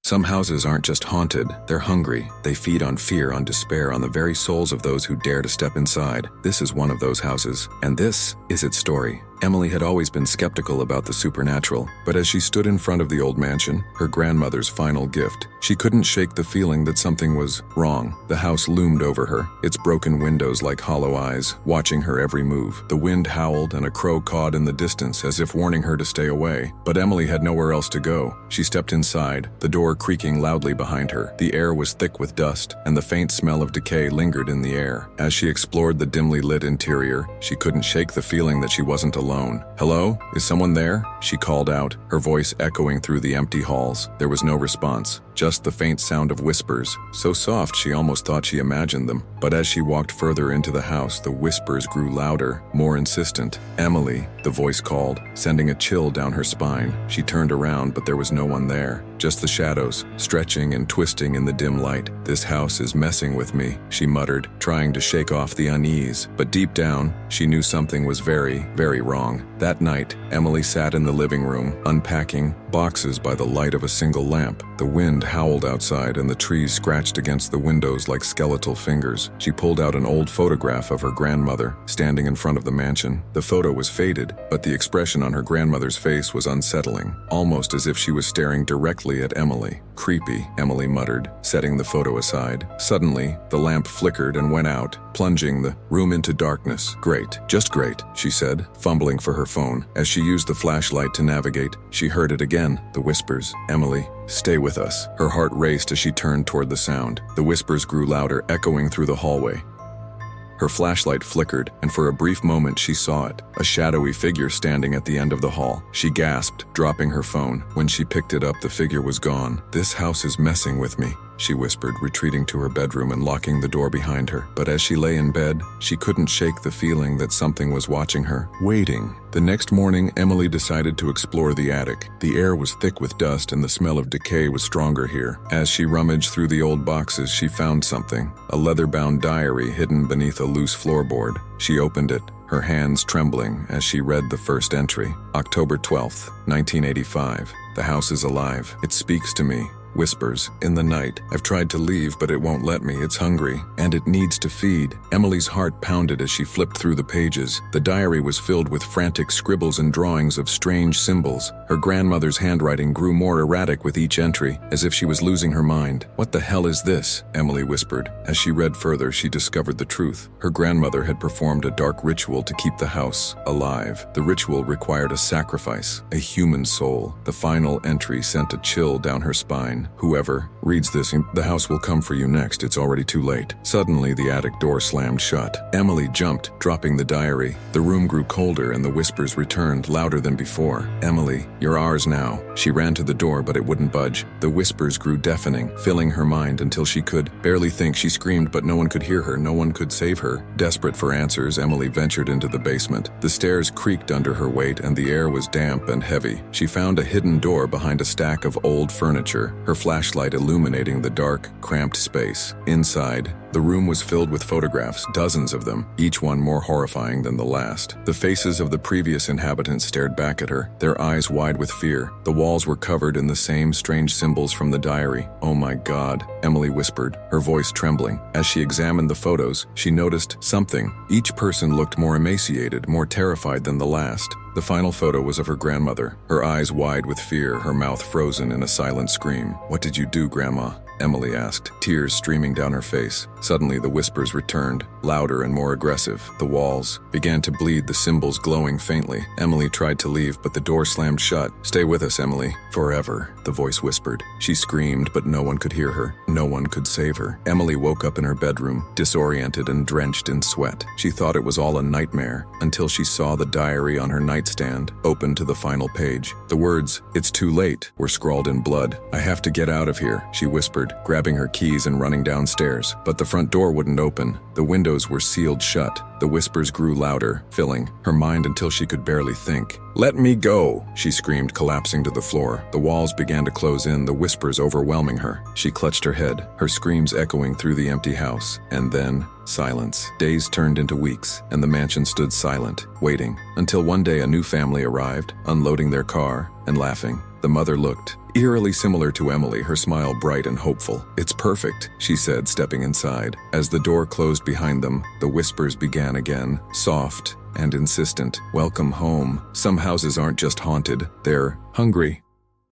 Some houses aren't just haunted, they're hungry. They feed on fear, on despair, on the very souls of those who dare to step inside. This is one of those houses, and this is its story. Emily had always been skeptical about the supernatural, but as she stood in front of the old mansion, her grandmother's final gift, she couldn't shake the feeling that something was wrong. The house loomed over her, its broken windows like hollow eyes, watching her every move. The wind howled and a crow cawed in the distance as if warning her to stay away. But Emily had nowhere else to go. She stepped inside, the door creaking loudly behind her. The air was thick with dust, and the faint smell of decay lingered in the air. As she explored the dimly lit interior, she couldn't shake the feeling that she wasn't alone. "Hello? Is someone there?" she called out, her voice echoing through the empty halls. There was no response, just the faint sound of whispers, so soft she almost thought she imagined them. But as she walked further into the house, the whispers grew louder, more insistent. "Emily," the voice called, sending a chill down her spine. She turned around, but there was no one there, just the shadows, stretching and twisting in the dim light. "This house is messing with me," she muttered, trying to shake off the unease. But deep down, she knew something was very, very wrong. That night, Emily sat in the living room, unpacking boxes by the light of a single lamp. The wind howled outside and the trees scratched against the windows like skeletal fingers. She pulled out an old photograph of her grandmother, standing in front of the mansion. The photo was faded, but the expression on her grandmother's face was unsettling, almost as if she was staring directly at Emily. "Creepy," Emily muttered, setting the photo aside. Suddenly, the lamp flickered and went out, plunging the room into darkness. "Great, just great," she said, fumbling for her phone. As she used the flashlight to navigate, she heard it again, the whispers. "Emily, stay with us." Her heart raced as she turned toward the sound. The whispers grew louder, echoing through the hallway. Her flashlight flickered, and for a brief moment she saw it, a shadowy figure standing at the end of the hall. She gasped, dropping her phone. When she picked it up, the figure was gone. "This house is messing with me," she whispered, retreating to her bedroom and locking the door behind her. But as she lay in bed, she couldn't shake the feeling that something was watching her, waiting. The next morning, Emily decided to explore the attic. The air was thick with dust and the smell of decay was stronger here. As she rummaged through the old boxes, she found something, a leather-bound diary hidden beneath a loose floorboard. She opened it, her hands trembling as she read the first entry. October 12th, 1985. "The house is alive. It speaks to me. Whispers, in the night. I've tried to leave, but it won't let me. It's hungry, and it needs to feed." Emily's heart pounded as she flipped through the pages. The diary was filled with frantic scribbles and drawings of strange symbols. Her grandmother's handwriting grew more erratic with each entry, as if she was losing her mind. "What the hell is this?" Emily whispered. As she read further, she discovered the truth. Her grandmother had performed a dark ritual to keep the house alive. The ritual required a sacrifice, a human soul. The final entry sent a chill down her spine. "Whoever reads this, the house will come for you next. It's already too late." Suddenly, the attic door slammed shut. Emily jumped, dropping the diary. The room grew colder and the whispers returned, louder than before. "Emily, you're ours now." She ran to the door, but it wouldn't budge. The whispers grew deafening, filling her mind until she could barely think. She screamed, but no one could hear her. No one could save her. Desperate for answers, Emily ventured into the basement. The stairs creaked under her weight and the air was damp and heavy. She found a hidden door behind a stack of old furniture, her flashlight illuminating the dark, cramped space. Inside, the room was filled with photographs, dozens of them, each one more horrifying than the last. The faces of the previous inhabitants stared back at her, their eyes wide with fear. The walls were covered in the same strange symbols from the diary. "Oh my God," Emily whispered, her voice trembling. As she examined the photos, she noticed something. Each person looked more emaciated, more terrified than the last. The final photo was of her grandmother, her eyes wide with fear, her mouth frozen in a silent scream. "What did you do, Grandma?" Emily asked, tears streaming down her face. Suddenly, the whispers returned, louder and more aggressive. The walls began to bleed, the symbols glowing faintly. Emily tried to leave, but the door slammed shut. "Stay with us, Emily. Forever," the voice whispered. She screamed, but no one could hear her. No one could save her. Emily woke up in her bedroom, disoriented and drenched in sweat. She thought it was all a nightmare, until she saw the diary on her nightstand, open to the final page. The words, "It's too late," were scrawled in blood. "I have to get out of here," she whispered, grabbing her keys and running downstairs. But the front door wouldn't open. The windows were sealed shut. The whispers grew louder, filling her mind until she could barely think. "Let me go," she screamed, collapsing to the floor. The walls began to close in, the whispers overwhelming her. She clutched her head, her screams echoing through the empty house. And then, silence. Days turned into weeks, and the mansion stood silent, waiting, until one day a new family arrived, unloading their car and laughing. The mother looked eerily similar to Emily, her smile bright and hopeful. "It's perfect," she said, stepping inside. As the door closed behind them, the whispers began again, soft and insistent. "Welcome home. Some houses aren't just haunted, they're hungry."